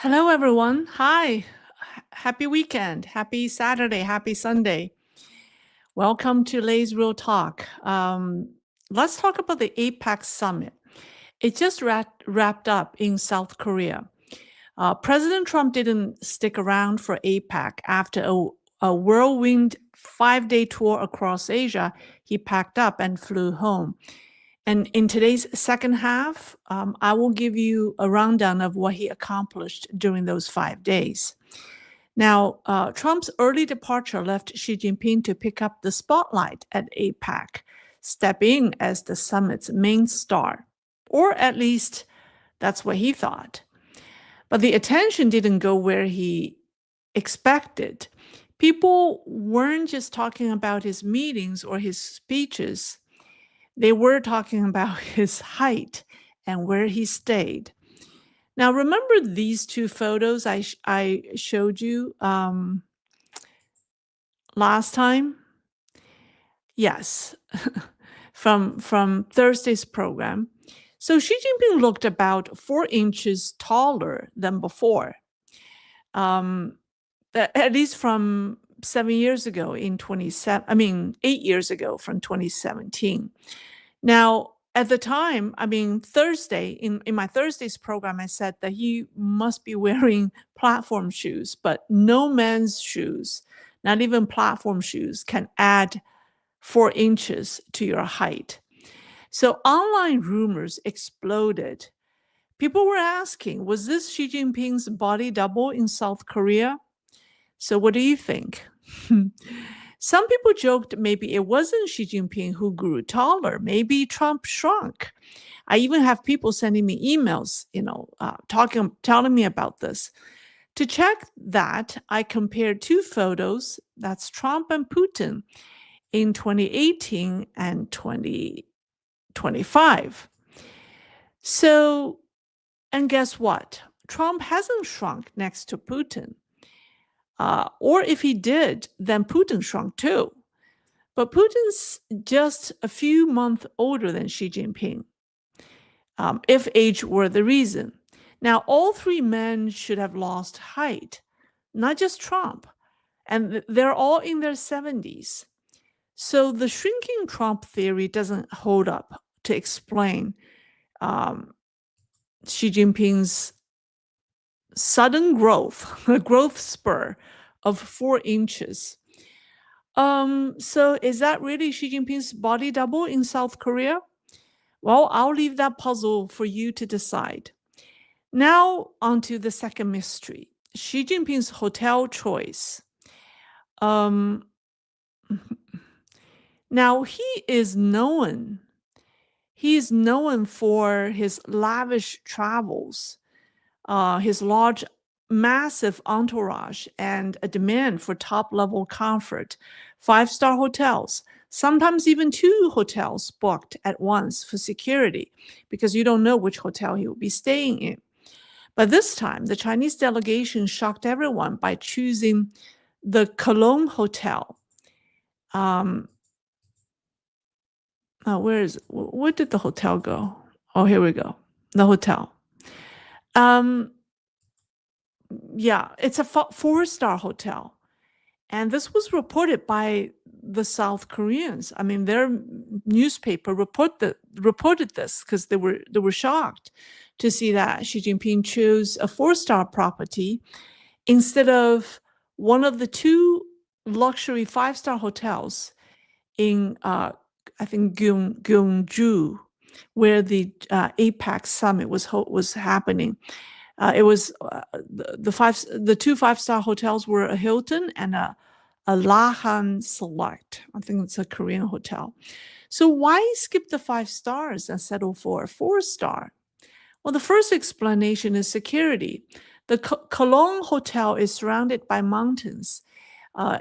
Hello, everyone. Hi. Happy weekend. Happy Saturday. Happy Sunday. Welcome to Lay's Real Talk. Let's talk about the APEC Summit. It just wrapped up in South Korea. President Trump didn't stick around for APEC after a whirlwind 5-day tour across Asia. He packed up and flew home. And in today's second half, I will give you a rundown of what he accomplished during those 5 days. Now, Trump's early departure left Xi Jinping to pick up the spotlight at APEC, step in as the summit's main star, or at least that's what he thought. But the attention didn't go where he expected. People weren't just talking about his meetings or his speeches. They were talking about his height and where he stayed. Now, remember these two photos I showed you last time? Yes, from Thursday's program. So Xi Jinping looked about 4 inches taller than before, at least from 7 years ago 8 years ago from 2017. Now, at the time, Thursday, in my Thursday's program, I said that he must be wearing platform shoes, but no men's shoes, not even platform shoes, can add 4 inches to your height. So online rumors exploded. People were asking, was this Xi Jinping's body double in South Korea? So what do you think? Some people joked maybe it wasn't Xi Jinping who grew taller. Maybe Trump shrunk. I even have people sending me emails, telling me about this. To check that, I compared 2 photos. That's Trump and Putin in 2018 and 2025. So, and guess what? Trump hasn't shrunk next to Putin. Or if he did, then Putin shrunk too. But Putin's just a few months older than Xi Jinping, if age were the reason. Now, all 3 men should have lost height, not just Trump. And they're all in their 70s. So the shrinking Trump theory doesn't hold up to explain Xi Jinping's sudden growth, a growth spur of 4 inches. So is that really Xi Jinping's body double in South Korea? Well, I'll leave that puzzle for you to decide. Now, on to the second mystery, Xi Jinping's hotel choice. Now, he is known for his lavish travels, his large, massive entourage, and a demand for top-level comfort, 5-star hotels, sometimes even 2 hotels booked at once for security, because you don't know which hotel he will be staying in. But this time, the Chinese delegation shocked everyone by choosing the Cologne Hotel. Where did the hotel go? Oh, here we go. The hotel. Yeah, it's a 4-star hotel. And this was reported by the South Koreans. Their newspaper reported this because they were shocked to see that Xi Jinping chose a 4-star property instead of one of the 2 luxury 5-star hotels in I think Gyeongju, where the APEC Summit was happening. It was the 2 5-star hotels were a Hilton and a Lahan Select. I think it's a Korean hotel. So why skip the 5 stars and settle for a 4-star? Well, the first explanation is security. The Cologne Hotel is surrounded by mountains.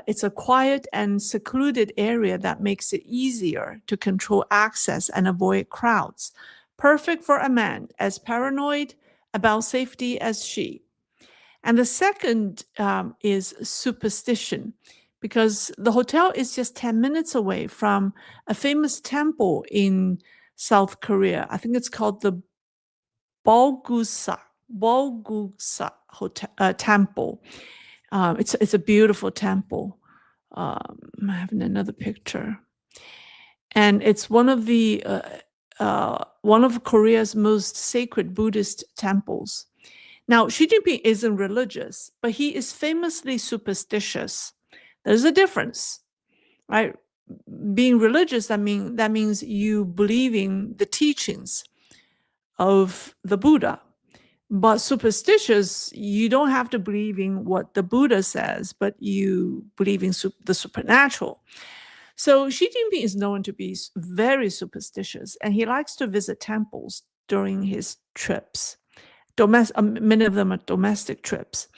It's a quiet and secluded area that makes it easier to control access and avoid crowds. Perfect for a man as paranoid about safety as Xi. And the second is superstition, because the hotel is just 10 minutes away from a famous temple in South Korea. I think it's called the Balgusak Temple. It's a beautiful temple. I'm having another picture, and it's one of Korea's most sacred Buddhist temples. Now, Xi Jinping isn't religious, but he is famously superstitious. There's a difference, right? Being religious, that means you believe in the teachings of the Buddha. But superstitious, you don't have to believe in what the Buddha says, but you believe in the supernatural. So Xi Jinping is known to be very superstitious, and he likes to visit temples during his trips. Many of them are domestic trips,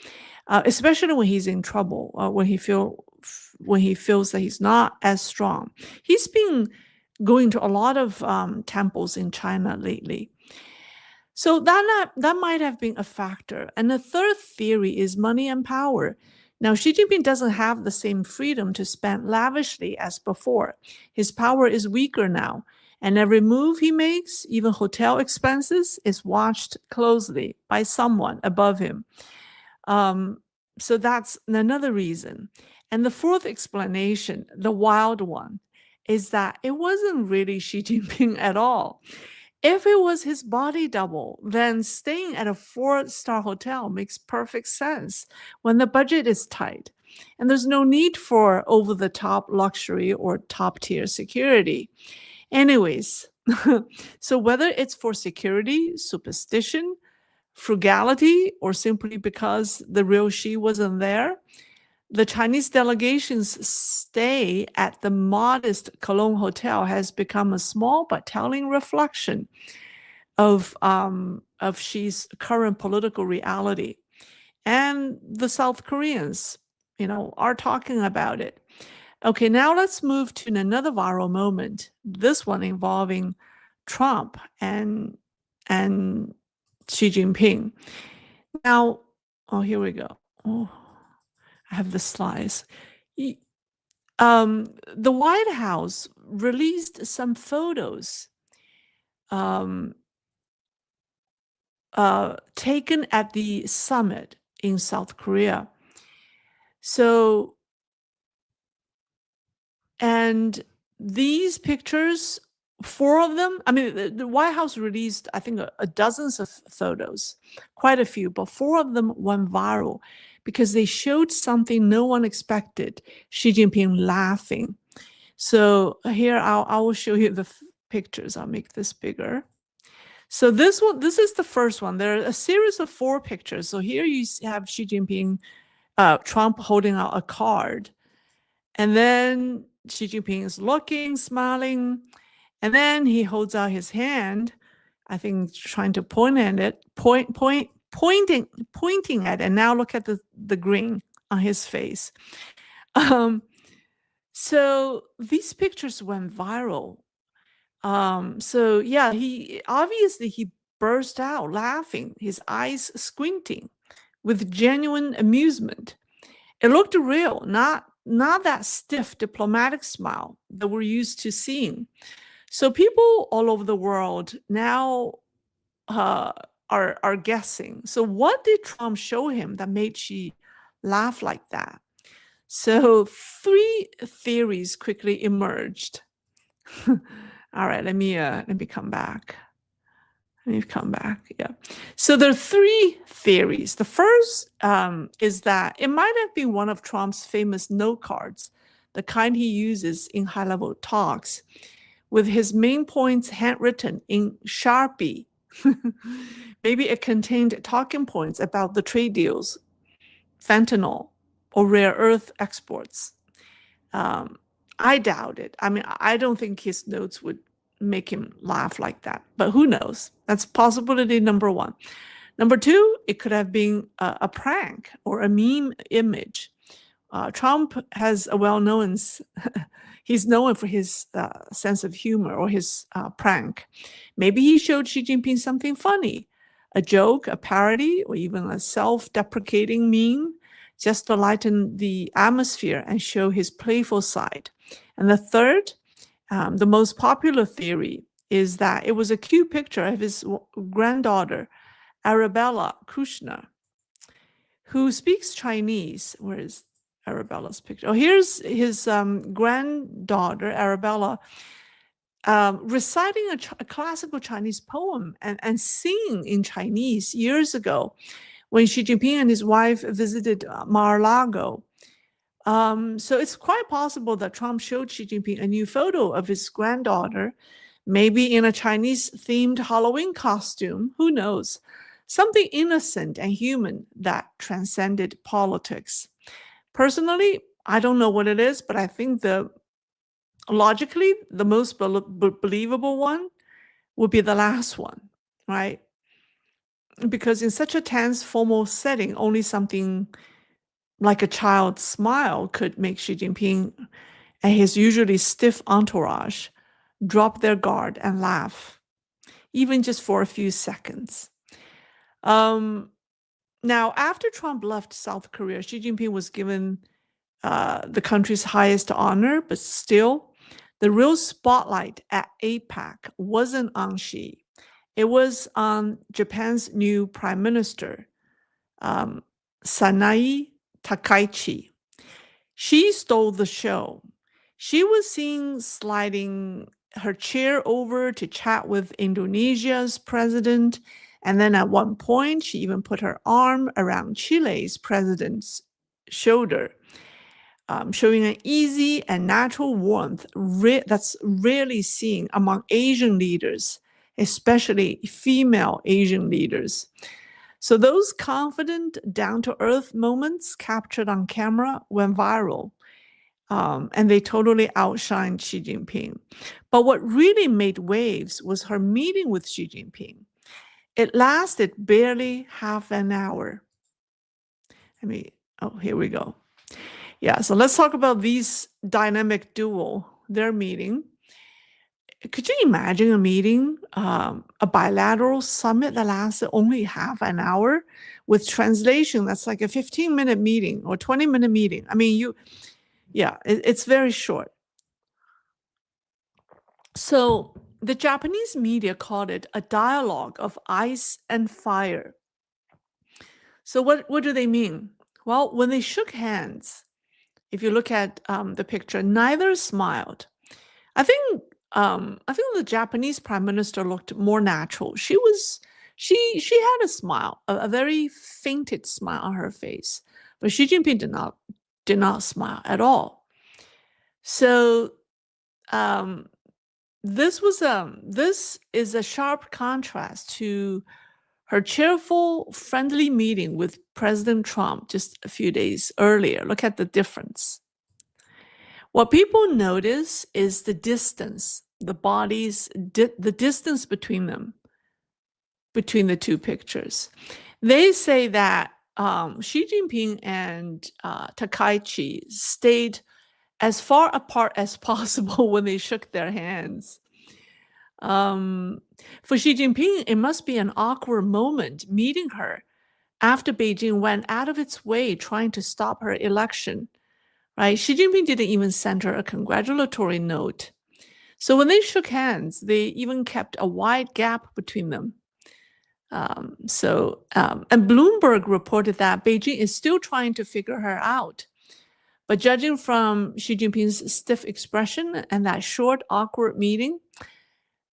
especially when he's in trouble, when he feels that he's not as strong. He's been going to a lot of temples in China lately. So that might have been a factor. And the third theory is money and power. Now, Xi Jinping doesn't have the same freedom to spend lavishly as before. His power is weaker now, and every move he makes, even hotel expenses, is watched closely by someone above him. So that's another reason. And the fourth explanation, the wild one, is that it wasn't really Xi Jinping at all. If it was his body double, then staying at a 4-star hotel makes perfect sense when the budget is tight and there's no need for over-the-top luxury or top-tier security. Anyways, so whether it's for security, superstition, frugality, or simply because the real Xi wasn't there, the Chinese delegation's stay at the modest Cologne hotel has become a small but telling reflection of Xi's current political reality. And the South Koreans, are talking about it. Okay, now let's move to another viral moment, this one involving Trump and Xi Jinping. Now, here we go. Oh, I have the slides. The White House released some photos taken at the summit in South Korea. So, and these pictures, 4 of them, I mean, the White House released, I think, dozens of photos, quite a few, but 4 of them went viral because they showed something no one expected, Xi Jinping laughing. So here, I will show you the pictures. I'll make this bigger. So this is the first one. There are a series of 4 pictures. So here you have Xi Jinping, Trump holding out a card. And then Xi Jinping is looking, smiling. And then he holds out his hand, I think trying to point at it, pointing at it. And now look at the grin on his face. So these pictures went viral. So yeah, he burst out laughing, his eyes squinting with genuine amusement. It looked real, not that stiff diplomatic smile that we're used to seeing. So people all over the world now are guessing. So what did Trump show him that made Xi laugh like that? So 3 theories quickly emerged. All right, let me come back. Let me come back. Yeah. So there are 3 theories. The first is that it might have been one of Trump's famous note cards, the kind he uses in high-level talks, with his main points handwritten in Sharpie. Maybe it contained talking points about the trade deals, fentanyl, or rare earth exports. I doubt it. I mean, I don't think his notes would make him laugh like that, but who knows? That's possibility number 1. Number 2, it could have been a prank or a meme image. Trump has a well-known, he's known for his sense of humor or his prank. Maybe he showed Xi Jinping something funny, a joke, a parody, or even a self-deprecating meme, just to lighten the atmosphere and show his playful side. And the third, the most popular theory, is that it was a cute picture of his granddaughter Arabella Kushner, who speaks Chinese. Where is Arabella's picture? Oh, here's his granddaughter, Arabella, reciting a classical Chinese poem and singing in Chinese years ago when Xi Jinping and his wife visited Mar-a-Lago. So it's quite possible that Trump showed Xi Jinping a new photo of his granddaughter, maybe in a Chinese-themed Halloween costume, who knows? Something innocent and human that transcended politics. Personally, I don't know what it is, but I think logically, the most believable one would be the last one, right? Because in such a tense, formal setting, only something like a child's smile could make Xi Jinping and his usually stiff entourage drop their guard and laugh, even just for a few seconds. Now, after Trump left South Korea, Xi Jinping was given the country's highest honor, but still, the real spotlight at APEC wasn't on Xi. It was on Japan's new prime minister, Sanae Takaichi. She stole the show. She was seen sliding her chair over to chat with Indonesia's president. And then at one point, she even put her arm around Chile's president's shoulder, showing an easy and natural warmth that's rarely seen among Asian leaders, especially female Asian leaders. So those confident, down-to-earth moments captured on camera went viral, and they totally outshined Xi Jinping. But what really made waves was her meeting with Xi Jinping. It lasted barely half an hour. Oh, here we go. Yeah, so let's talk about these dynamic duo, their meeting. Could you imagine a meeting, a bilateral summit that lasted only half an hour with translation? That's like a 15-minute meeting or 20-minute meeting. I mean, it's very short. So the Japanese media called it a dialogue of ice and fire. So what do they mean? Well, when they shook hands, if you look at the picture, neither smiled. I think the Japanese prime minister looked more natural. She had a smile, a very fainted smile on her face, but Xi Jinping did not smile at all. So this is a sharp contrast to her cheerful, friendly meeting with President Trump just a few days earlier. Look at the difference. What people notice is the distance, the bodies, the distance between them, between the two pictures. They say that Xi Jinping and Takaichi stayed as far apart as possible when they shook their hands. For Xi Jinping, it must be an awkward moment meeting her after Beijing went out of its way trying to stop her election. Right? Xi Jinping didn't even send her a congratulatory note. So when they shook hands, they even kept a wide gap between them. And Bloomberg reported that Beijing is still trying to figure her out. But judging from Xi Jinping's stiff expression and that short, awkward meeting,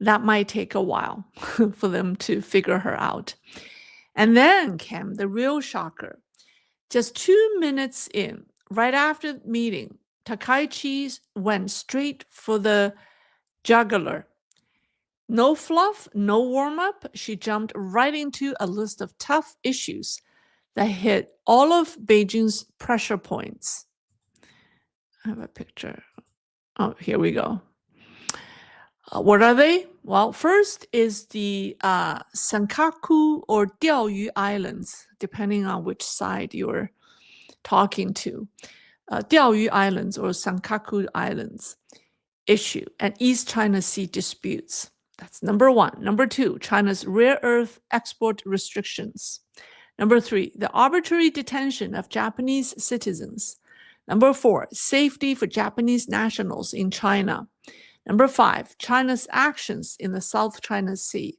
that might take a while for them to figure her out. And then came the real shocker. Just 2 minutes in, right after the meeting, Takaichi went straight for the jugular. No fluff, no warm-up. She jumped right into a list of tough issues that hit all of Beijing's pressure points. I have a picture. Oh, here we go. What are they? Well, first is the Senkaku or Diaoyu Islands, depending on which side you're talking to. Diaoyu Islands or Senkaku Islands issue and East China Sea disputes. That's number one. Number two, China's rare earth export restrictions. Number three, the arbitrary detention of Japanese citizens. Number four, safety for Japanese nationals in China. Number five, China's actions in the South China Sea.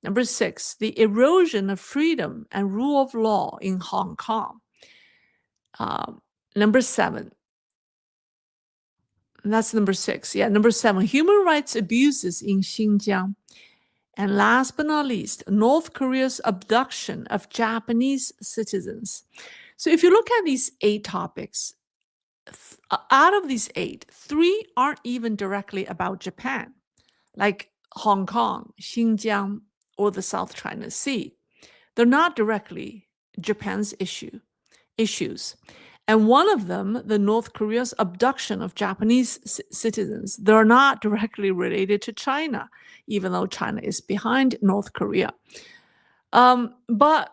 Number 6, the erosion of freedom and rule of law in Hong Kong. Number 7, that's number 6. Yeah, number 7, human rights abuses in Xinjiang. And last but not least, North Korea's abduction of Japanese citizens. So if you look at these 8 topics, out of these 8, 3 aren't even directly about Japan, like Hong Kong, Xinjiang, or the South China Sea. They're not directly Japan's issues. And one of them, the North Korea's abduction of Japanese citizens, they're not directly related to China, even though China is behind North Korea. But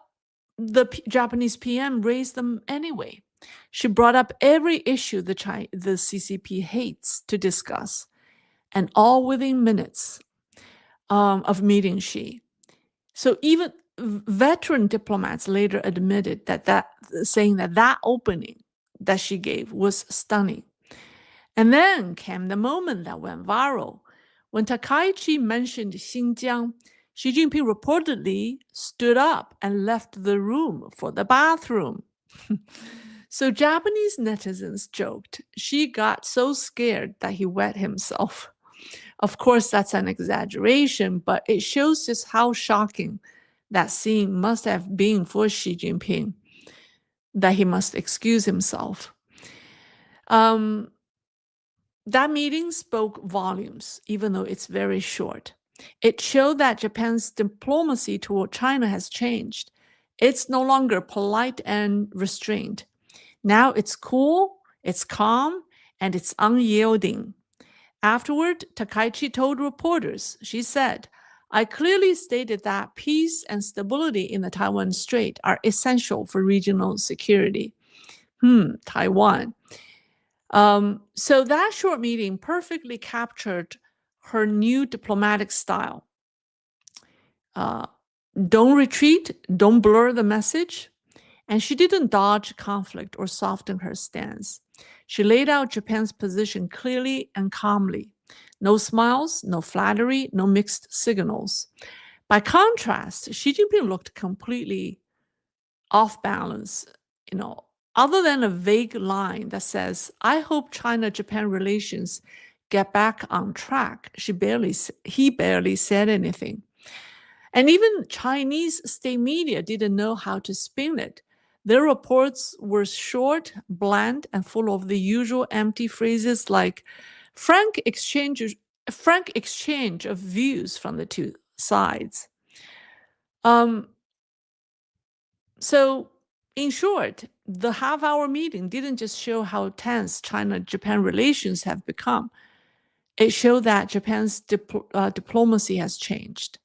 the Japanese PM raised them anyway. She brought up every issue the CCP hates to discuss, and all within minutes of meeting Xi. So even veteran diplomats later admitted saying that opening that she gave was stunning. And then came the moment that went viral. When Takaichi mentioned Xinjiang, Xi Jinping reportedly stood up and left the room for the bathroom. So Japanese netizens joked Xi got so scared that he wet himself. Of course, that's an exaggeration, but it shows just how shocking that scene must have been for Xi Jinping, that he must excuse himself. That meeting spoke volumes, even though it's very short. It showed that Japan's diplomacy toward China has changed. It's no longer polite and restrained. Now it's cool, it's calm, and it's unyielding. Afterward, Takaichi told reporters, she said, I clearly stated that peace and stability in the Taiwan Strait are essential for regional security. Taiwan. So that short meeting perfectly captured her new diplomatic style. Don't retreat, don't blur the message. And she didn't dodge conflict or soften her stance. She laid out Japan's position clearly and calmly. No smiles, no flattery, no mixed signals. By contrast, Xi Jinping looked completely off balance, other than a vague line that says, I hope China-Japan relations get back on track. He barely said anything. And even Chinese state media didn't know how to spin it. Their reports were short, bland, and full of the usual empty phrases like frank exchange of views from the two sides. So in short, the half-hour meeting didn't just show how tense China-Japan relations have become. It showed that Japan's diplomacy has changed.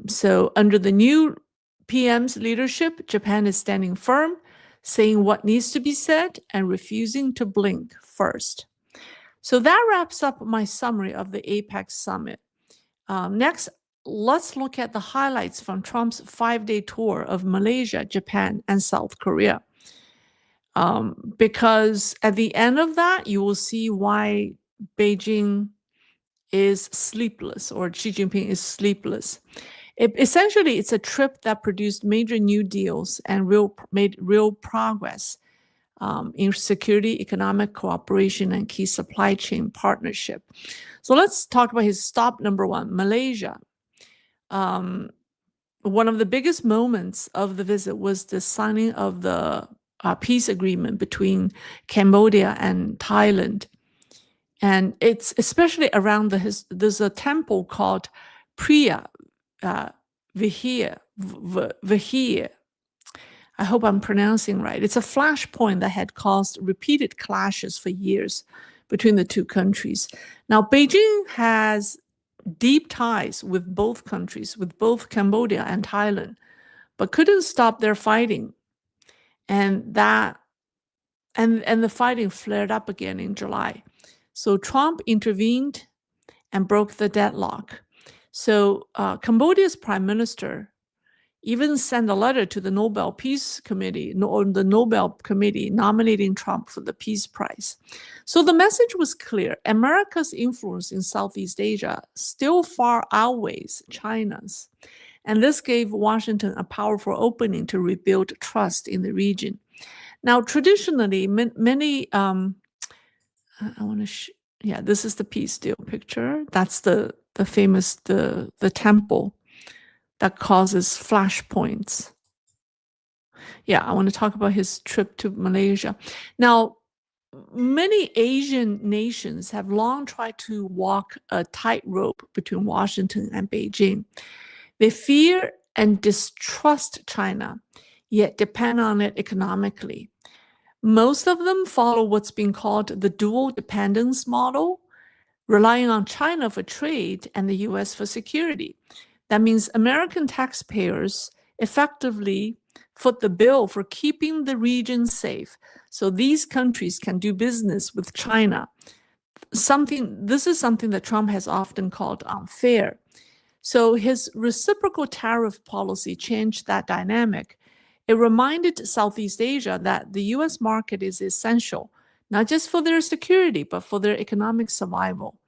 So under the new PM's leadership, Japan is standing firm, saying what needs to be said, and refusing to blink first. So that wraps up my summary of the APEC Summit. Next, let's look at the highlights from Trump's 5-day tour of Malaysia, Japan, and South Korea. Because at the end of that, you will see why Beijing is sleepless, or Xi Jinping is sleepless. Essentially, it's a trip that produced major new deals and made real progress in security, economic cooperation, and key supply chain partnership. So let's talk about his stop number 1, Malaysia. One of the biggest moments of the visit was the signing of the peace agreement between Cambodia and Thailand. And it's especially around there's a temple called Priya Vihir. I hope I'm pronouncing right. It's a flashpoint that had caused repeated clashes for years between the two countries. Now, Beijing has deep ties with both countries, with both Cambodia and Thailand, but couldn't stop their fighting. And the fighting flared up again in July. So Trump intervened and broke the deadlock. So Cambodia's prime minister, even sent a letter to the Nobel Peace Committee or the Nobel Committee nominating Trump for the Peace Prize. So the message was clear. America's influence in Southeast Asia still far outweighs China's. And this gave Washington a powerful opening to rebuild trust in the region. Now, traditionally, many, I want to, yeah, this is the peace deal picture. That's the famous, the temple that causes flashpoints. Yeah, I want to talk about his trip to Malaysia. Now, many Asian nations have long tried to walk a tightrope between Washington and Beijing. They fear and distrust China, yet depend on it economically. Most of them follow what's being called the dual dependence model, relying on China for trade and the US for security. That means American taxpayers effectively foot the bill for keeping the region safe so these countries can do business with China. This is something that Trump has often called unfair. So his reciprocal tariff policy changed that dynamic. It reminded Southeast Asia that the US market is essential, not just for their security, but for their economic survival.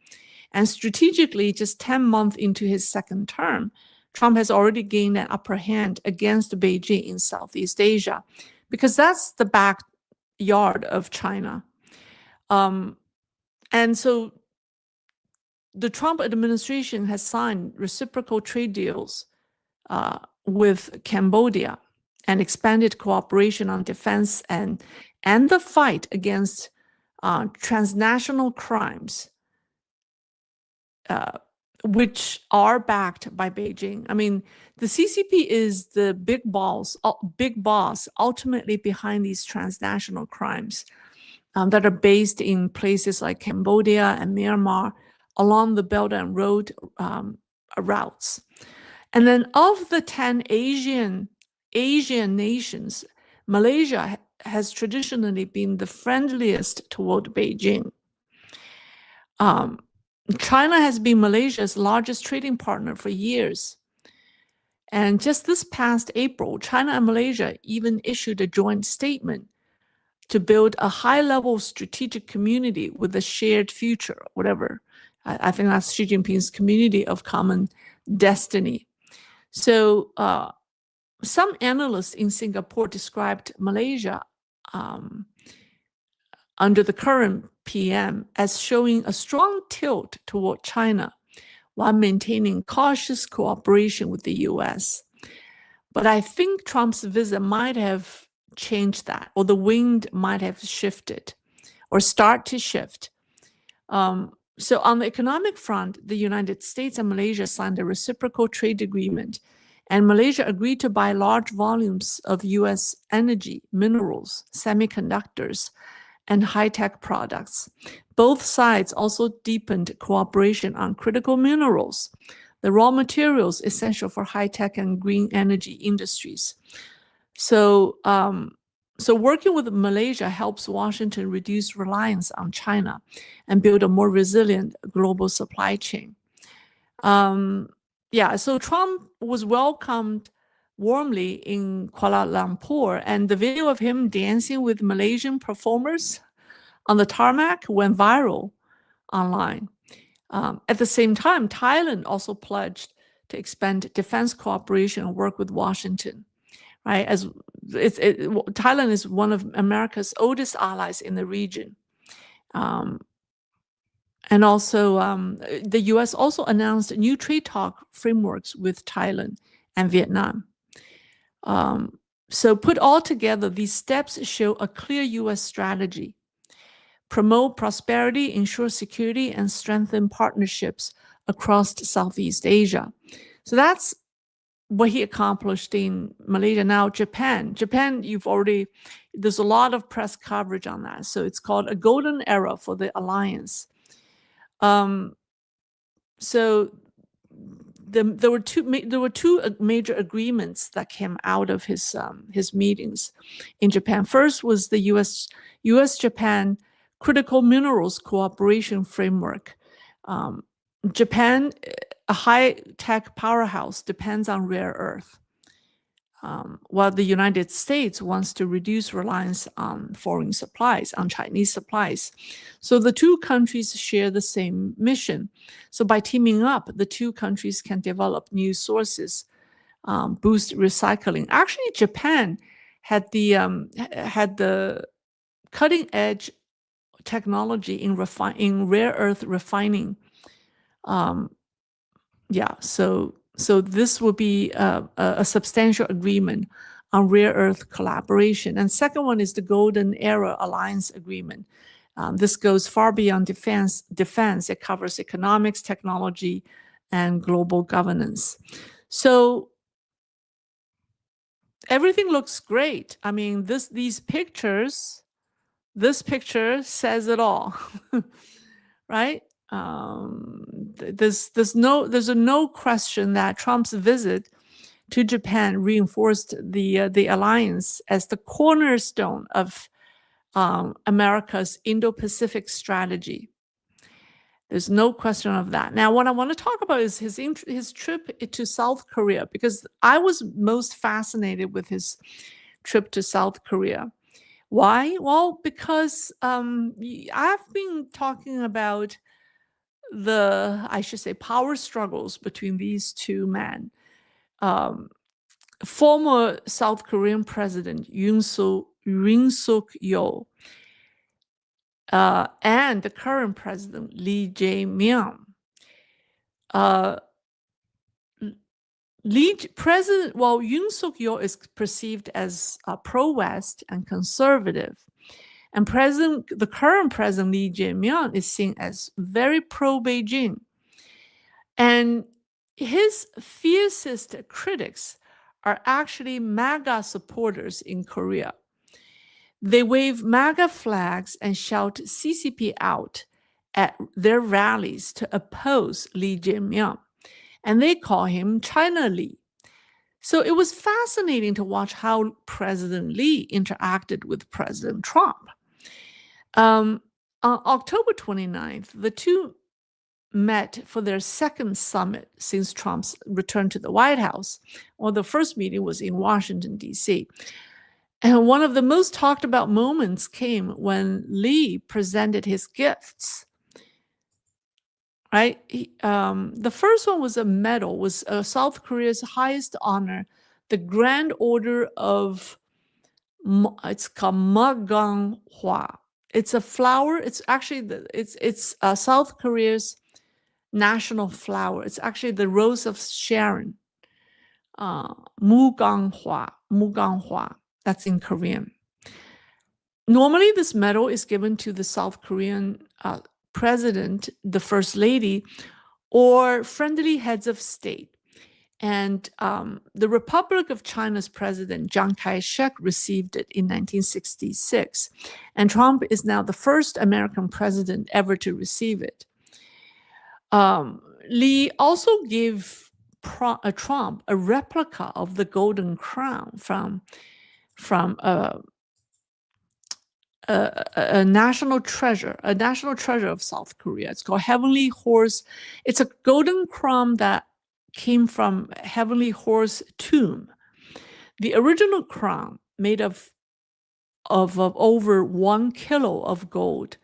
And strategically, just 10 months into his second term, Trump has already gained an upper hand against Beijing in Southeast Asia, because that's the backyard of China. And so the Trump administration has signed reciprocal trade deals with Cambodia and expanded cooperation on defense and the fight against transnational crimes, which are backed by Beijing. I mean, the CCP is the big boss ultimately behind these transnational crimes that are based in places like Cambodia and Myanmar along the Belt and Road routes. And then of the 10 Asian nations, Malaysia has traditionally been the friendliest toward Beijing. China has been Malaysia's largest trading partner for years. And just this past April, China and Malaysia even issued a joint statement to build a high-level strategic community with a shared future, whatever. I think that's Xi Jinping's community of common destiny. So some analysts in Singapore described Malaysia under the current PM as showing a strong tilt toward China while maintaining cautious cooperation with the US. But I think Trump's visit might have changed that, or the wind might have shifted or start to shift. So on the economic front, the United States and Malaysia signed a reciprocal trade agreement, and Malaysia agreed to buy large volumes of US energy, minerals, semiconductors, and high-tech products. Both sides also deepened cooperation on critical minerals, the raw materials essential for high-tech and green energy industries. So working with Malaysia helps Washington reduce reliance on China and build a more resilient global supply chain. So Trump was welcomed warmly in Kuala Lumpur, and the video of him dancing with Malaysian performers on the tarmac went viral online. At the same time, Thailand also pledged to expand defense cooperation and work with Washington. Right, Thailand is one of America's oldest allies in the region, and also the U.S. also announced new trade talk frameworks with Thailand and Vietnam. So put all together, these steps show a clear U.S. strategy: promote prosperity, ensure security, and strengthen partnerships across Southeast Asia. So that's what he accomplished in Malaysia. Now, Japan, there's a lot of press coverage on that. So it's called a golden era for the alliance. So there were two major agreements that came out of his meetings in Japan. First was the U.S.-Japan Critical Minerals Cooperation Framework. Japan, a high-tech powerhouse, depends on rare earth. while the United States wants to reduce reliance on foreign supplies, on Chinese supplies. So the two countries share the same mission. So by teaming up, the two countries can develop new sources, boost recycling. Actually, Japan had the cutting edge technology in rare earth refining. So this will be a substantial agreement on rare earth collaboration. And second one is the Golden Era Alliance Agreement. This goes far beyond defense. It covers economics, technology, and global governance. So everything looks great. I mean, this picture says it all, right? There's no question that Trump's visit to Japan reinforced the alliance as the cornerstone of America's Indo-Pacific strategy. There's no question of that. Now, what I want to talk about is his trip to South Korea, because I was most fascinated with his trip to South Korea. Why? Well, because I've been talking about I should say, power struggles between these two men. Former South Korean President Yoon Suk Yeol and the current president Lee Jae-myung. Yoon Suk Yeol is perceived as pro-West and conservative. And the current president, Lee Jae-myung, is seen as very pro-Beijing. And his fiercest critics are actually MAGA supporters in Korea. They wave MAGA flags and shout CCP out at their rallies to oppose Lee Jae-myung. And they call him China Lee. So it was fascinating to watch how President Lee interacted with President Trump. On October 29th, the two met for their second summit since Trump's return to the White House. Well, the first meeting was in Washington, D.C. And one of the most talked about moments came when Lee presented his gifts. Right? The first one was a medal, was South Korea's highest honor, the Grand Order of, it's called Maganghwa. It's a flower. It's actually it's South Korea's national flower. It's actually the Rose of Sharon. Muganghwa. That's in Korean. Normally, this medal is given to the South Korean president, the first lady, or friendly heads of state. And the Republic of China's president, Chiang Kai-shek, received it in 1966. And Trump is now the first American president ever to receive it. Lee also gave Trump a replica of the Golden Crown from a national treasure of South Korea. It's called Heavenly Horse. It's a golden crown that came from Heavenly Horse tomb. The original crown, made of over 1 kilo of gold,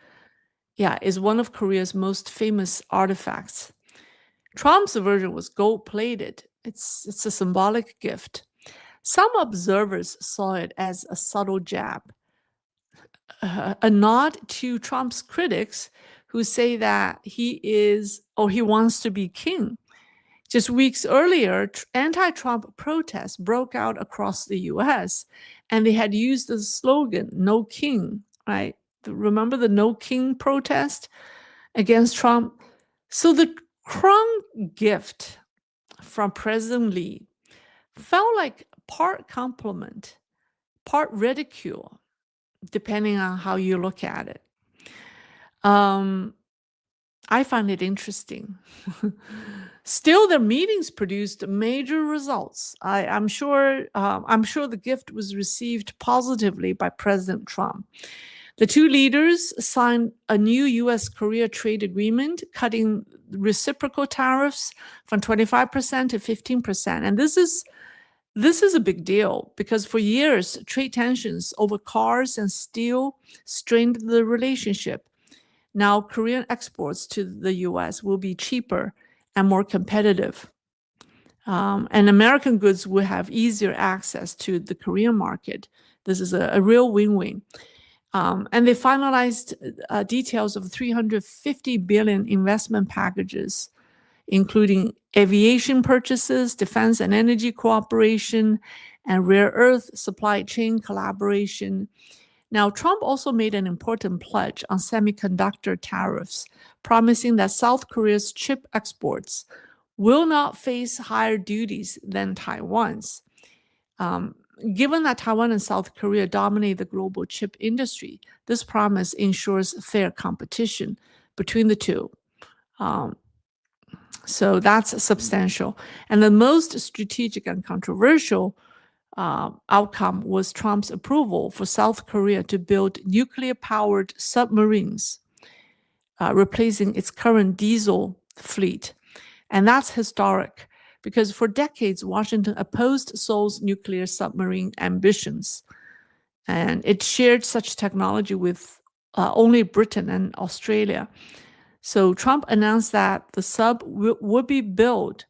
is one of Korea's most famous artifacts. Trump's version was gold-plated. It's a symbolic gift. Some observers saw it as a subtle jab, a nod to Trump's critics who say that he wants to be king. Just weeks earlier, anti-Trump protests broke out across the US, and they had used the slogan, "No King," right? Remember the "No King" protest against Trump? So the crown gift from President Lee felt like part compliment, part ridicule, depending on how you look at it. I find it interesting. Still, their meetings produced major results. I'm sure the gift was received positively by President Trump. The two leaders signed a new U.S.-Korea trade agreement, cutting reciprocal tariffs from 25% to 15%. And this is This is a big deal because for years, trade tensions over cars and steel strained the relationship. Now, Korean exports to the US will be cheaper and more competitive. And American goods will have easier access to the Korean market. This is a real win-win. And they finalized details of 350 billion investment packages, including aviation purchases, defense and energy cooperation, and rare earth supply chain collaboration. Now, Trump also made an important pledge on semiconductor tariffs, promising that South Korea's chip exports will not face higher duties than Taiwan's. Given that Taiwan and South Korea dominate the global chip industry, this promise ensures fair competition between the two. So that's substantial. And the most strategic and controversial outcome was Trump's approval for South Korea to build nuclear-powered submarines, replacing its current diesel fleet. And that's historic because for decades, Washington opposed Seoul's nuclear submarine ambitions. And it shared such technology with only Britain and Australia. So Trump announced that the sub would be built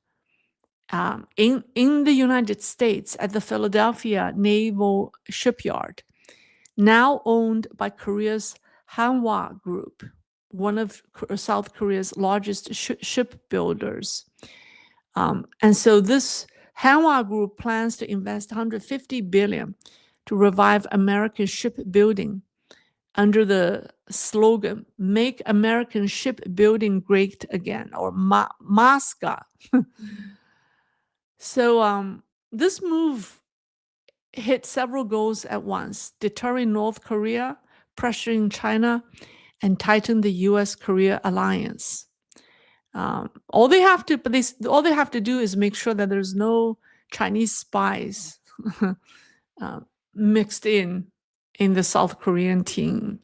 in the United States at the Philadelphia Naval Shipyard, now owned by Korea's Hanwha Group, one of South Korea's largest shipbuilders. And so this Hanwha Group plans to invest $150 billion to revive American shipbuilding under the slogan, Make American Shipbuilding Great Again, or MASCA. So this move hit several goals at once, deterring North Korea, pressuring China, and tighten the US-Korea alliance. All they have to do is make sure that there's no Chinese spies mixed in the South Korean team.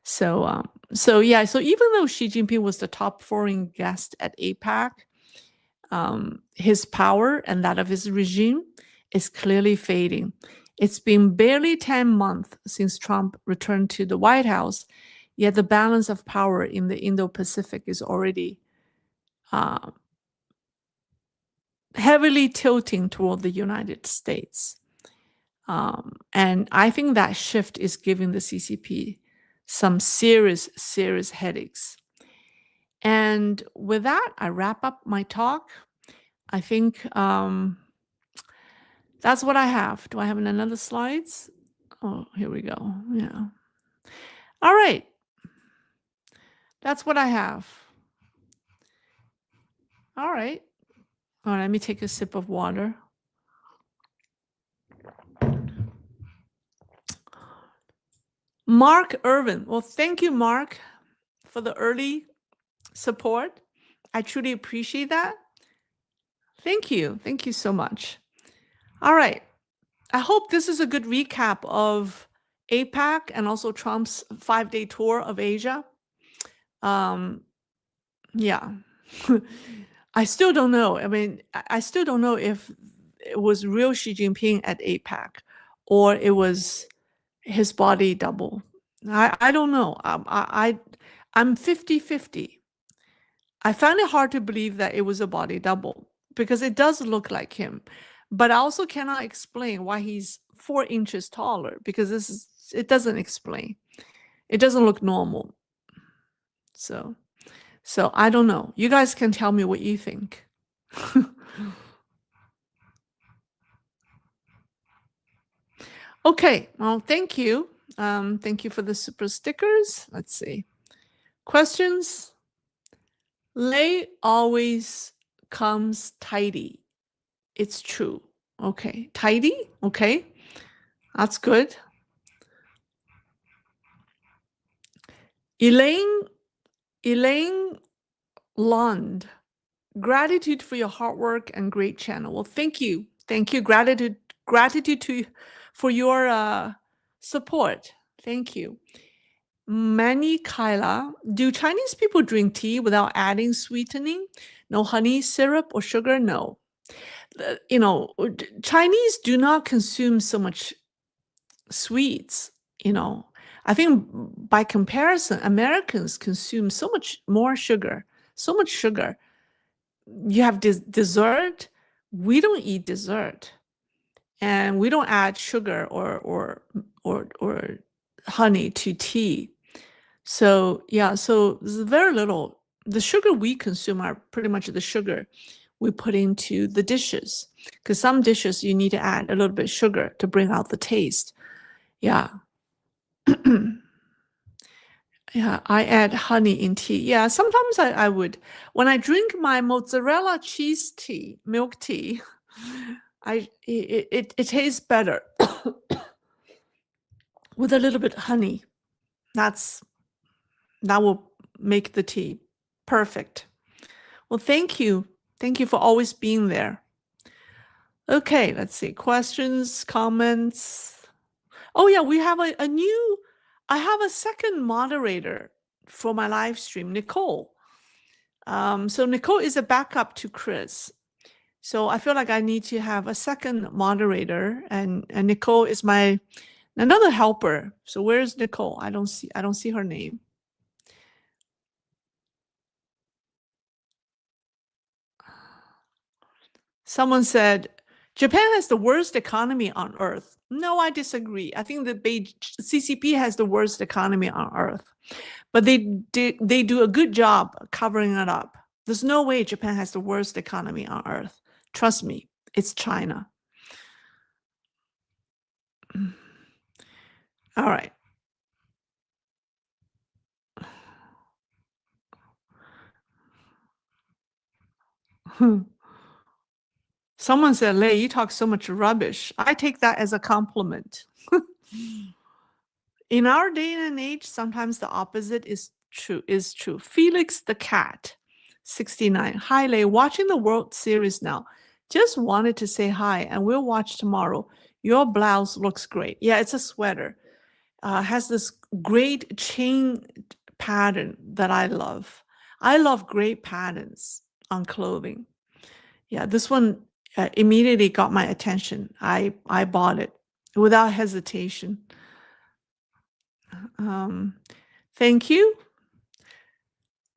So even though Xi Jinping was the top foreign guest at APEC, his power and that of his regime is clearly fading. It's been barely 10 months since Trump returned to the White House, yet the balance of power in the Indo-Pacific is already heavily tilting toward the United States. And I think that shift is giving the CCP some serious headaches. And with that, I wrap up my talk. I think that's what I have. Do I have another slides? Oh, here we go. Yeah. All right. That's what I have. All right. All right, let me take a sip of water. Mark Irvin. Well, thank you, Mark, for the early support. I truly appreciate that. Thank you. Thank you so much. All right. I hope this is a good recap of APEC and also Trump's 5-day tour of Asia. Yeah. I still don't know. I mean, I still don't know if it was real Xi Jinping at APEC or it was his body double. I don't know. I'm 50-50. I find it hard to believe that it was a body double because it does look like him. But I also cannot explain why he's 4 inches taller because it doesn't explain. It doesn't look normal. So I don't know. You guys can tell me what you think. Okay, well, thank you. Thank you for the super stickers. Let's see. Questions? Lei always comes tidy. It's true. Okay, tidy? Okay, that's good. Elaine Lund, gratitude for your hard work and great channel. Well, thank you. Thank you. Gratitude for your support. Thank you. Mani Kaila, do Chinese people drink tea without adding sweetening? No honey, syrup, or sugar? No. Chinese do not consume so much sweets. I think by comparison, Americans consume so much more sugar, so much sugar. You have dessert. We don't eat dessert, and we don't add sugar or honey to tea. So yeah, so there's very little. The sugar we consume are pretty much the sugar we put into the dishes. Because some dishes you need to add a little bit of sugar to bring out the taste. Yeah. Yeah, I add honey in tea. Yeah, sometimes I would. When I drink my mozzarella cheese tea, milk tea, it tastes better with a little bit of honey. That will make the tea perfect. Well, thank you. Thank you for always being there. Okay, let's see. Questions, comments. Oh yeah, we have a new, I have a second moderator for my live stream, Nicole. So Nicole is a backup to Chris. So I feel like I need to have a second moderator, and Nicole is my another helper. So where's Nicole? I don't see her name. Someone said Japan has the worst economy on earth. No, I disagree. I think the CCP has the worst economy on earth, but they do a good job covering it up. There's no way Japan has the worst economy on earth. Trust me, it's China. All right. Someone said, Lei, you talk so much rubbish. I take that as a compliment. In our day and age, sometimes the opposite is true. Felix the cat, 69. Hi, Lei, watching the World Series now. Just wanted to say hi, and we'll watch tomorrow. Your blouse looks great. Yeah, it's a sweater. Has this great chain pattern that I love. I love great patterns on clothing. Yeah, this one immediately got my attention. I bought it without hesitation. Thank you.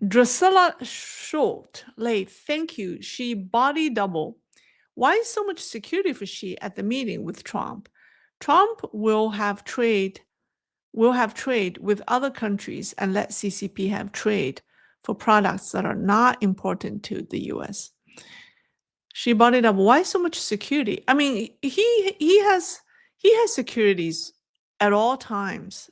Drusilla Schultz, late. Thank you. She body double. Why so much security for she at the meeting with Trump? Trump will have trade with other countries and let CCP have trade for products that are not important to the US. She brought it up. Why so much security? I mean, he has securities at all times.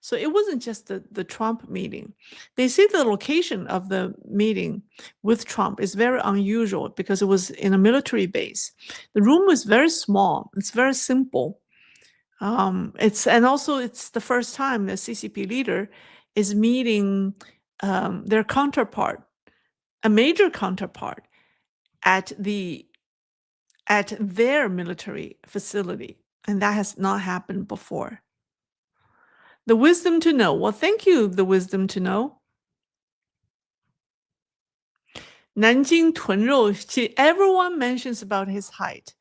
So it wasn't just the Trump meeting. They say the location of the meeting with Trump is very unusual because it was in a military base. The room was very small. It's very simple. It's the first time the CCP leader is meeting their counterpart, a major counterpart, at their military facility, and that has not happened before. The wisdom to know. Well, thank you, the wisdom to know. Nanjing Tunrou, everyone mentions about his height.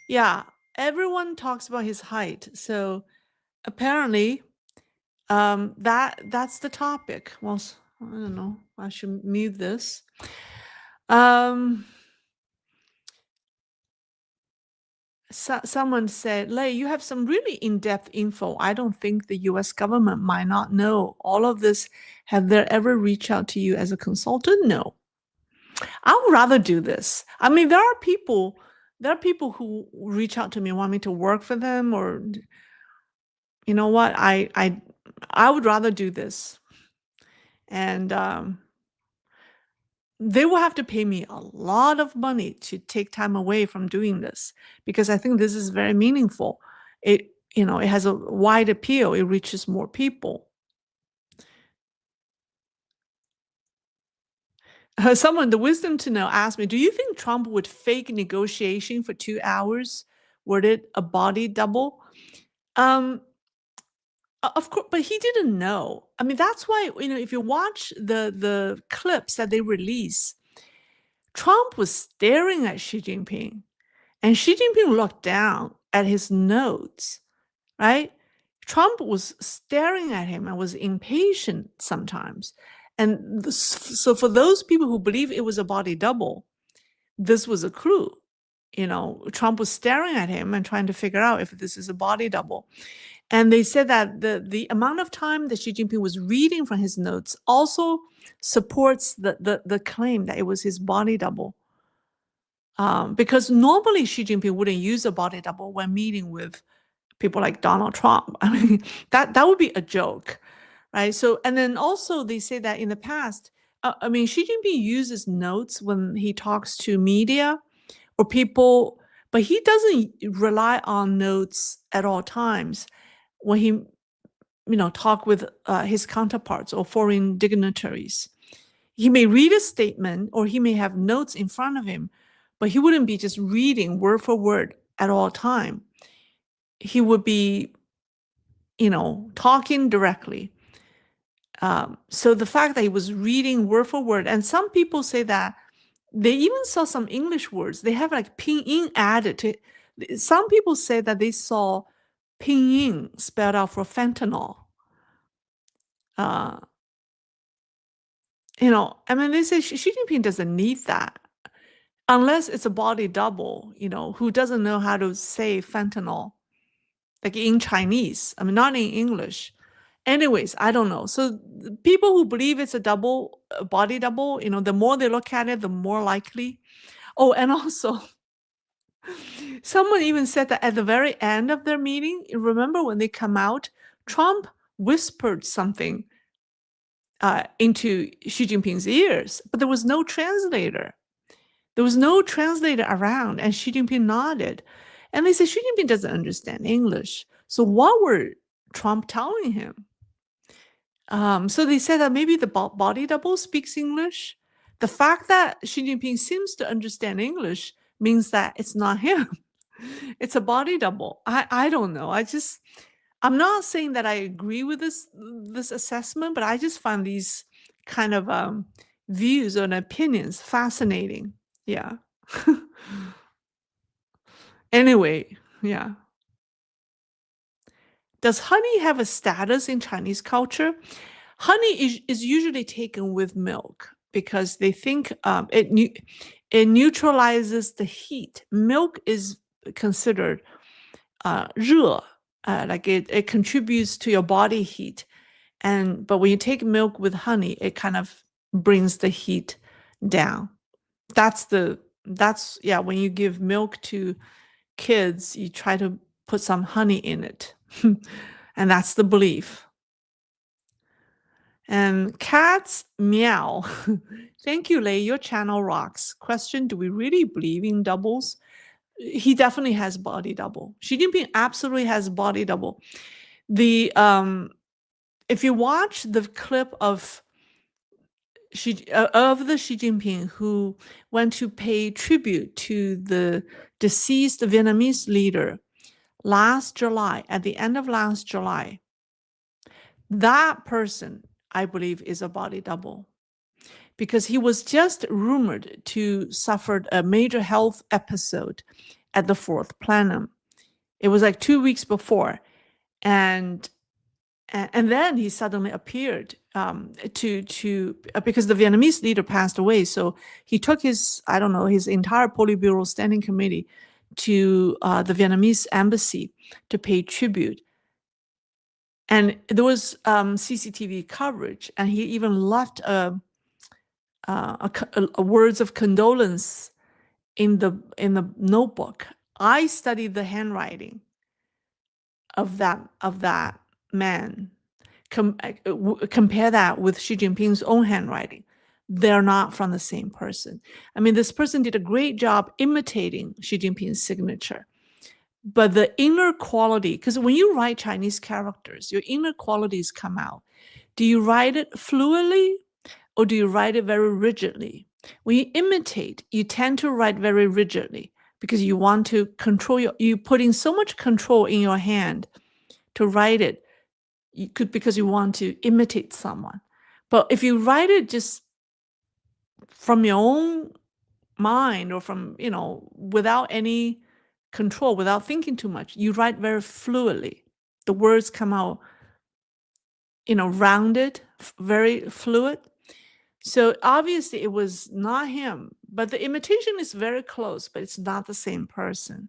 Yeah, everyone talks about his height. So apparently, that's the topic. Well, I don't know. I should mute this. Someone said, Lei, you have some really in-depth info. I don't think the US government might not know all of this. Have they ever reached out to you as a consultant? No. I would rather do this. I mean, there are people who reach out to me, want me to work for them, or you know what? I would rather do this. And they will have to pay me a lot of money to take time away from doing this, because I think this is very meaningful. It has a wide appeal. It reaches more people. Someone, the wisdom to know, asked me, do you think Trump would fake negotiation for 2 hours? Were it a body double? Of course, but he didn't know. I mean, that's why, if you watch the clips that they release, Trump was staring at Xi Jinping, and Xi Jinping looked down at his notes, right? Trump was staring at him and was impatient sometimes. And so for those people who believe it was a body double, this was a clue. Trump was staring at him and trying to figure out if this is a body double. And they said that the amount of time that Xi Jinping was reading from his notes also supports the claim that it was his body double. Because normally Xi Jinping wouldn't use a body double when meeting with people like Donald Trump. I mean, that would be a joke, right? So, and then also they say that in the past, Xi Jinping uses notes when he talks to media or people, but he doesn't rely on notes at all times when he, talk with his counterparts or foreign dignitaries. He may read a statement or he may have notes in front of him, but he wouldn't be just reading word for word at all time. He would be, talking directly. So the fact that he was reading word for word, and some people say that they even saw some English words. They have like pinyin added to it. Some people say that they saw pinyin spelled out for fentanyl. They say Xi Jinping doesn't need that unless it's a body double, who doesn't know how to say fentanyl, like in Chinese. Not in English. Anyways, I don't know. So people who believe it's a body double, the more they look at it, the more likely. Oh, and also, someone even said that at the very end of their meeting, remember when they come out, Trump whispered something into Xi Jinping's ears, but there was no translator. There was no translator around, and Xi Jinping nodded. And they said Xi Jinping doesn't understand English. So what were Trump telling him? So they said that maybe the body double speaks English. The fact that Xi Jinping seems to understand English means that it's not him. It's a body double. I don't know. I'm not saying that I agree with this assessment, but I just find these kind of views and opinions fascinating. Yeah. Anyway, yeah. Does honey have a status in Chinese culture? Honey is usually taken with milk because they think it neutralizes the heat. Milk is considered 热, like it contributes to your body heat. But when you take milk with honey, it kind of brings the heat down. When you give milk to kids, you try to put some honey in it. And that's the belief. And cats meow. Thank you, Lei. Your channel rocks. Question: do we really believe in doubles? He definitely has body double. Xi Jinping absolutely has body double. If you watch the clip of the Xi Jinping who went to pay tribute to the deceased Vietnamese leader last July, at the end of last July, that person, I believe, is a body double because he was just rumored to suffer a major health episode at the fourth plenum. It was like 2 weeks before, and then he suddenly appeared because the Vietnamese leader passed away. So he took his entire Politburo Standing Committee to the Vietnamese embassy to pay tribute. And there was CCTV coverage, and he even left a words of condolence in the notebook. I studied the handwriting of that man. Compare that with Xi Jinping's own handwriting. They're not from the same person. This person did a great job imitating Xi Jinping's signature. But the inner quality, because when you write Chinese characters, your inner qualities come out. Do you write it fluidly or do you write it very rigidly? When you imitate, you tend to write very rigidly because you want to control you putting so much control in your hand to write it. Because you want to imitate someone. But if you write it just from your own mind or from, without any control, without thinking too much, you write very fluidly. The words come out, rounded, very fluid. So obviously it was not him, but the imitation is very close, but it's not the same person.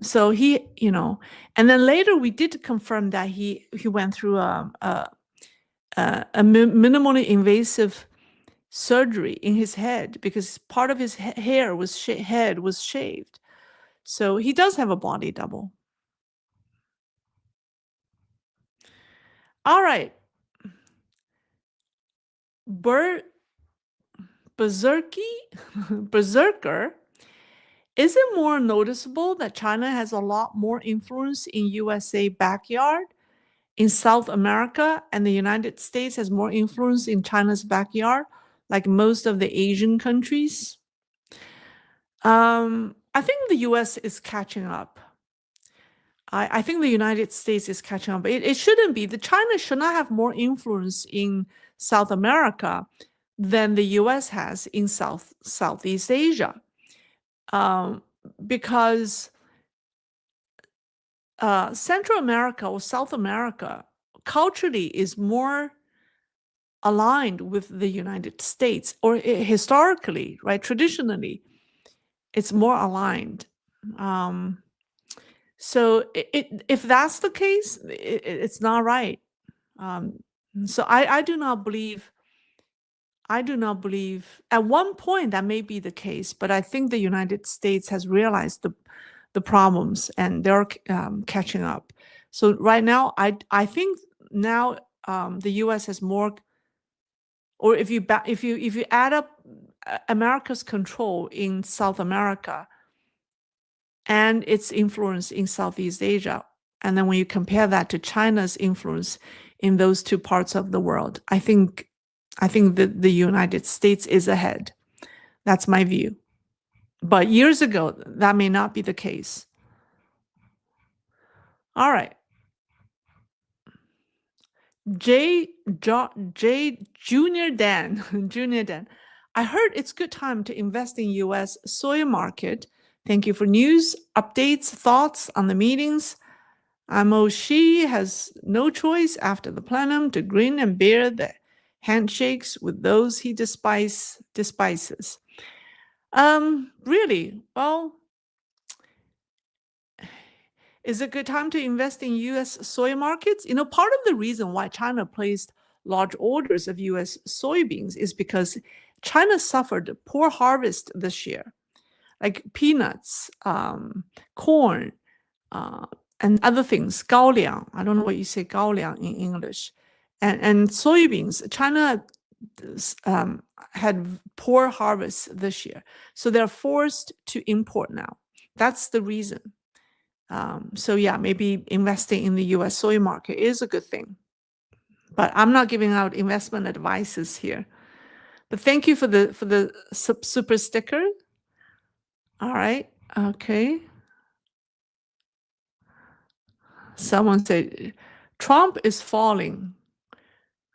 So he, and then later we did confirm that he went through a minimally invasive surgery in his head because part of his head was shaved. So he does have a body double. All right. Berserker. Is it more noticeable that China has a lot more influence in USA backyard, in South America, and the United States has more influence in China's backyard, like most of the Asian countries? I think the US is catching up. I think the United States is catching up. It shouldn't be. China should not have more influence in South America than the US has in Southeast Asia. Because Central America or South America culturally is more aligned with the United States, or historically, right? Traditionally, it's more aligned. So if that's the case, it's not right. So I do not believe. At one point that may be the case, but I think the United States has realized the problems and they're catching up. So right now, I think now the U.S. has more, or if you add up America's control in South America and its influence in Southeast Asia, and then when you compare that to China's influence in those two parts of the world, I think that the United States is ahead. That's my view. But years ago, that may not be the case. All right. Junior Dan. I heard it's good time to invest in U.S. soy market. Thank you for news, updates, thoughts on the meetings. Xi has no choice after the plenum to grin and bear the handshakes with those he despises. Really? Well, is it a good time to invest in U.S. soy markets? Part of the reason why China placed large orders of U.S. soybeans is because China suffered poor harvest this year, like peanuts, corn, and other things, 高粱. I don't know what you say 高粱 in English. And soybeans, China had poor harvest this year. So they're forced to import now. That's the reason. So yeah, maybe investing in the US soy market is a good thing. But I'm not giving out investment advices here. But thank you for the super sticker. All right. Okay. Someone said, Trump is falling.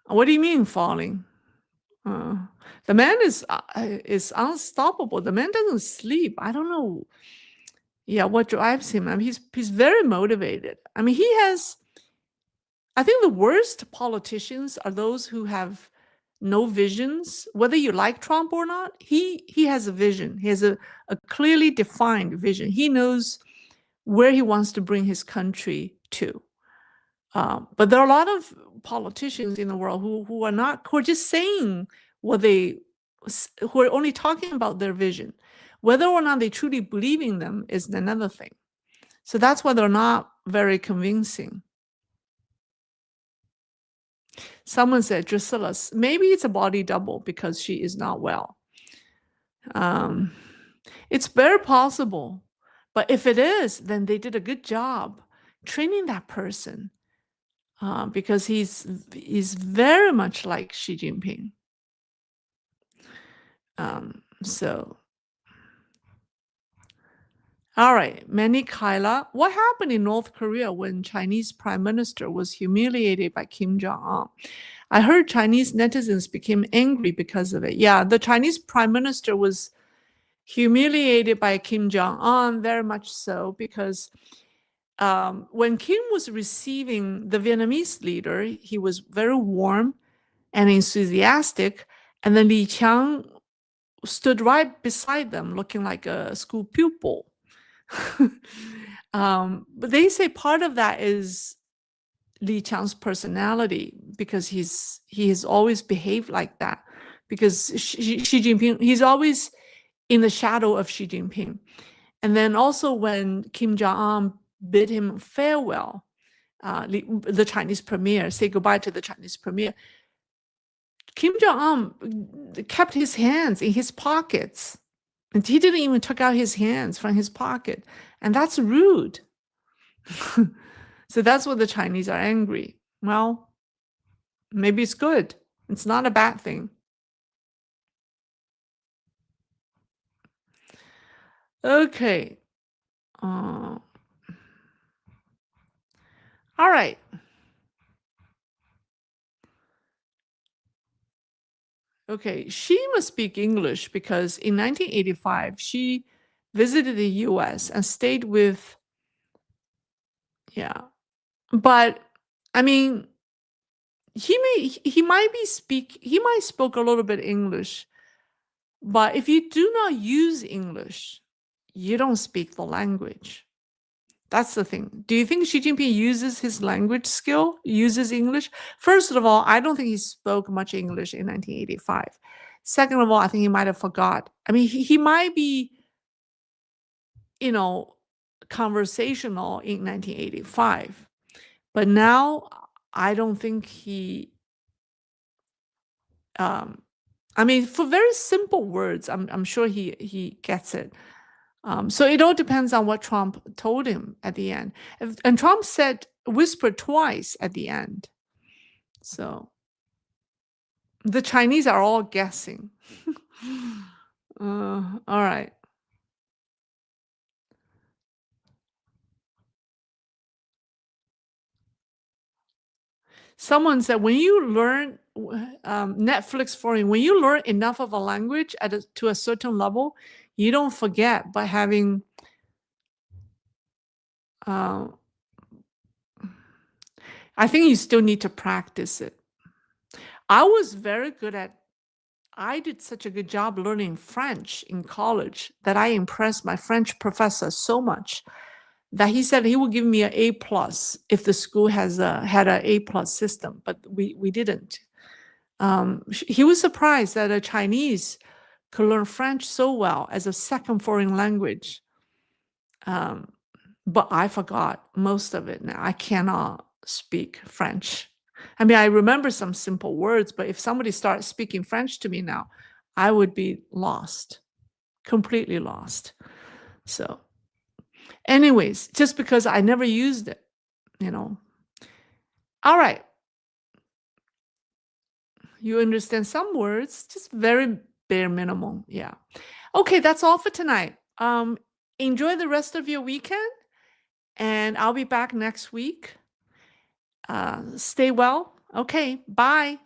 What do you mean falling? The man is unstoppable. The man doesn't sleep. I don't know. Yeah, what drives him? I mean, he's very motivated. I mean, I think the worst politicians are those who have no visions. Whether you like Trump or not, he has a vision. He has a clearly defined vision. He knows where he wants to bring his country to. But there are a lot of politicians in the world who are just saying who are only talking about their vision. Whether or not they truly believe in them is another thing. So that's why they're not very convincing. Someone said, Drusilla, maybe it's a body double because she is not well. It's very possible. But if it is, then they did a good job training that person. Because he's very much like Xi Jinping. All right, Manny Kaila, what happened in North Korea when Chinese Prime Minister was humiliated by Kim Jong-un? I heard Chinese netizens became angry because of it. Yeah, the Chinese Prime Minister was humiliated by Kim Jong-un, very much so, because when Kim was receiving the Vietnamese leader, he was very warm and enthusiastic, and then Li Qiang stood right beside them, looking like a school pupil. But they say part of that is Li Qiang's personality, because he has always behaved like that. Because Xi Jinping, he's always in the shadow of Xi Jinping. And then also when Kim Jong-un bid him farewell, the Chinese premier, say goodbye to the Chinese premier, Kim Jong-un kept his hands in his pockets. And he didn't even take out his hands from his pocket. And that's rude. So that's what the Chinese are angry. Well, maybe it's good. It's not a bad thing. Okay. All right. Okay, she must speak English because in 1985, she visited the US and stayed with, yeah. But I mean, he might spoke a little bit English, but if you do not use English, you don't speak the language. That's the thing. Do you think Xi Jinping uses his language skill, uses English? First of all, I don't think he spoke much English in 1985. Second of all, I think he might have forgot. I mean, he might be, conversational in 1985, but now I don't think he, I mean, for very simple words, I'm sure he gets it. So it all depends on what Trump told him at the end. And Trump whispered twice at the end. So the Chinese are all guessing. All right. Someone said when you learn Netflix foreign, when you learn enough of a language to a certain level, you don't forget by having I think you still need to practice it. I did such a good job learning French in college that I impressed my French professor so much that he said he would give me an A plus if the school had an A plus system, but we didn't. He was surprised that a Chinese could learn French so well as a second foreign language. But I forgot most of it now. I cannot speak French. I mean, I remember some simple words, but if somebody starts speaking French to me now, I would be lost, completely lost. So anyways, just because I never used it, All right. You understand some words, just very bare minimum. Yeah. Okay, that's all for tonight. Enjoy the rest of your weekend, and I'll be back next week. Stay well. Okay, bye.